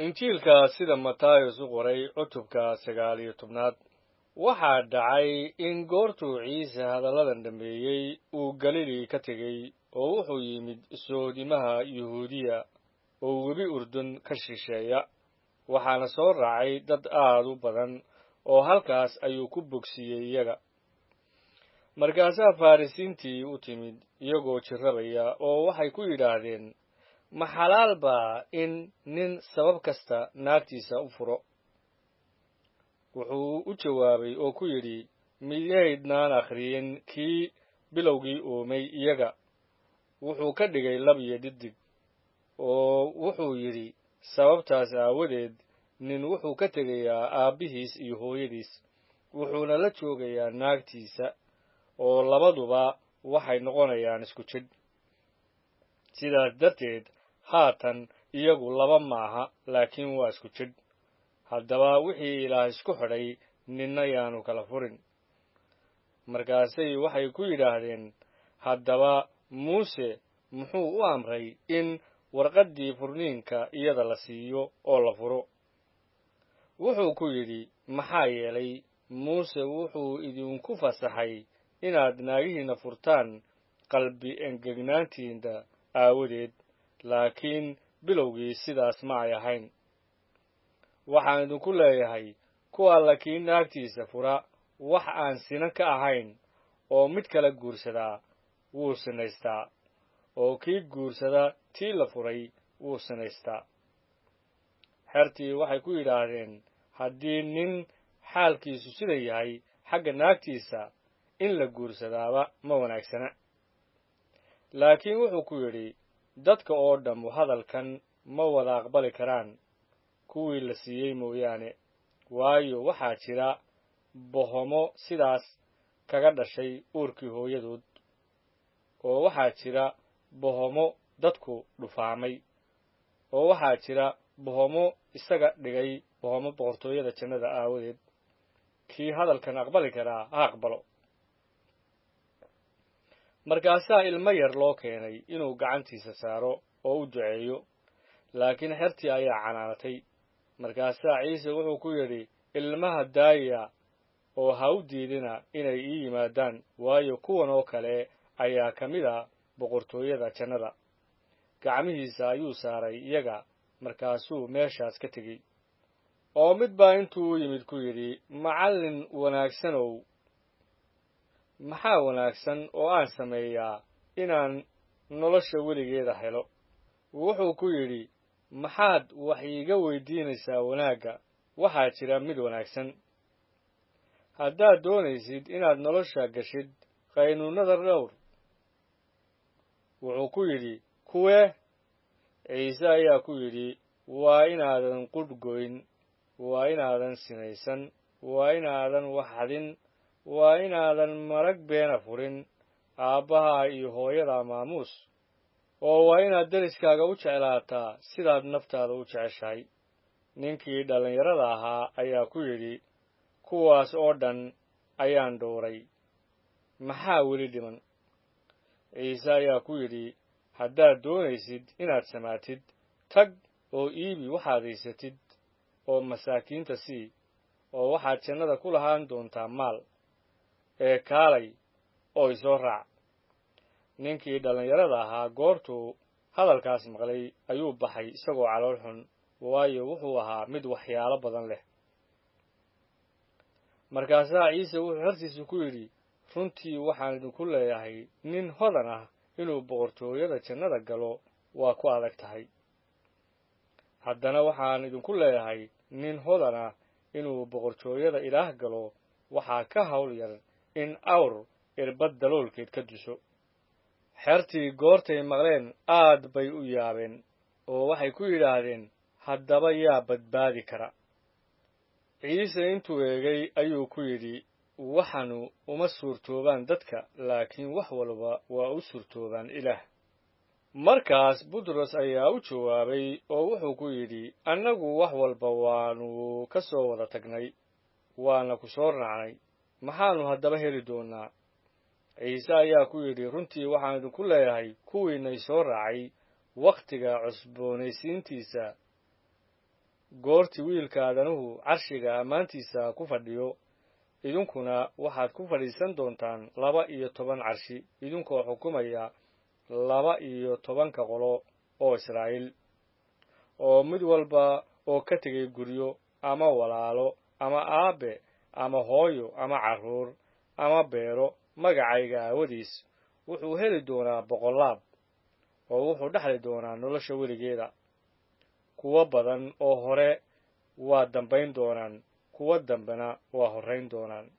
injiilka sida Matayos u qoray cutubka 19 waxaa dhacay in goortuu Ciise hadalladan dhameeyay uu Galili ka tegay oo wuxuu yimid soodimaha Yuhuudiya oo webi Urdun ka shisheeya waxaana soo raacay dad aad u badan oo halkaas ayuu ku bogsiyay iyaga markaasaa Farisiintii u timid iyagoo jirrabaya oo waxay ku yidhaahdeen ma xalaal baa in nin sabab kasta naagtiisa u furo wuxuu u jawaabay oo ku yidhi miyaydnaan akhriyin kii bilowgii uumay iyaga wuxuu ka dhigay lab iyo dhedig oo wuxuu yidhi sababtaas aawadeed nin wuxuu ka tegayaa aabbihiis iyo hooyadiis wuxuuna la joogayaa naagtiisa oo labaduba waxay noqonayaan isku jidh sidaas darteed haatan iyagu laba maaha laakiin waa isku jidh haddaba wixii Ilaah isku xidhay ninna yaanu kala furin markaasay waxay ku yidhaahdeen haddaba Muuse muxuu u amray in warqaddii furniinka iyada la siiyo oo la furo wuxuu ku yidhi maxaa yeelay Muuse wuxuu idinku fasaxay inaad naagihiinna furtaan qalbi engegnaantiinda aawadeed laakiin bilowgii sidaas ma ay ahayn waxaan idinku leeyahay kuwa alla kii naagtiisa fura wax aan sinan ka ahayn oo mid kala guursadaa wuu sinaystaa oo kii guursada tii la furay wuu sinaystaa xertii waxay ku yidhaahdeen haddii nin xaalkiisu sida yahay xagga naagtiisa in la guursadaaba ma wanaagsana laakiin wuxuu ku yidhi dadka oo dhammu hadalkan ma wada aqbali karaan kuwii la siiyey mooyaane waayo waxaa jira bohomo sidaas kaga dhashay uurkii hooyadood oo waxaa jira bohomo dadku dhufaamay oo waxaa jira bohomo isaga dhigay bohomo boqortooyada jannada aawadeed kii hadalkan aqbali karaa ha aqbalo markaasaa ilmo yar loo keenay inuu gacantiisa saaro oo u duceeyo laakiin xertii ayaa canaanatay markaasaa Ciise wuxuu ku yidhi ilmaha daaya oo ha u diidina inay ii yimaadaan waayo kuwan oo kale ayaa ka mid ah boqortooyada jannada gacmihiisa ayuu saaray iyaga markaasuu meeshaas ka tegey oo mid baa intuu u yimid ku yidhi macallin wanaagsanow maxaa wanaagsan oo aan sameeyaa inaan nolosha weligeeda helo wuxuu ku yidhi maxaad wax iiga weydiinaysaa wanaagga waxaa jira mid wanaagsan haddaad doonaysid inaad nolosha gashid qaynuunada dhowr wuxuu ku yidhi kuwee Ciise ayaa ku yidhi waa inaadan qudh goyn waa inaadan sinaysan waa inaadan wax xadin waa inaadan marag beena furin aabbaha iyo hooyada maamuus oo waa inaad deriskaaga u jeclaataa sidaad naftaada u jeceshahay ninkii dhallinyarada ahaa ayaa ku yidhi kuwaas oo dhan ayaan dhowray maxaa weli dhiman Ciise ayaa ku yidhi haddaad doonaysid inaad samaatid tag oo iibi waxaad haysatid oo masaakiinta sii oo waxaad jannada ku lahaan doontaa maal ee kaalay oo isoo raac ninkii dhallinyarada ahaa goortuu hadalkaas maqlay ayuu baxay isagoo calool xun waayo wuxuu ahaa mid waxyaalo badan leh markaasaa Ciise wuxuu xertiisa ku yidhi runtii waxaan idinku leeyahay nin hodan ah inuu boqortooyada jannada galo waa ku adag tahay haddana waxaan idinku leeyahay nin hodan ah inuu boqortooyada Ilaah galo waxaa ka hawl yar in awr irbad daloolkeed ka duso xertii goortay maqleen aad bay u yaabeen oo waxay ku yidhaahdeen haddaba yaa badbaadi kara Ciise intuu eegay ayuu ku yidhi waxaanu uma suurtoobaan dadka laakiin wax walba waa u suurtoobaan Ilaah markaas Butros ayaa u jawaabay oo wuxuu ku yidhi annagu wax walba waanu ka soo wada tagnay waana ku soo raacnay maxaanu haddaba heli doonaa Ciise ayaa ku yidhi runtii waxaan idinku leeyahay kuwiinay soo raacay wakhtiga cusboonaysiintiisa goortii wiilka aadanuhu carshiga ammaantiisa ku fadhiyo idinkuna waxaad ku fadhiisan doontaan 12 carshi idinkoo xukumaya 12 qolo oo Israa'iil oo mid walba oo ka tegay guryo ama walaalo ama aabe ama hooyo ama carruur ama beero magacayga aawadiis wuxuu heli doonaa boqolaab oo wuxuu dhaxli doonaa nolosha weligeeda kuwa badan oo hore waa dambayn doonaan kuwa dambena waa horrayn doonaan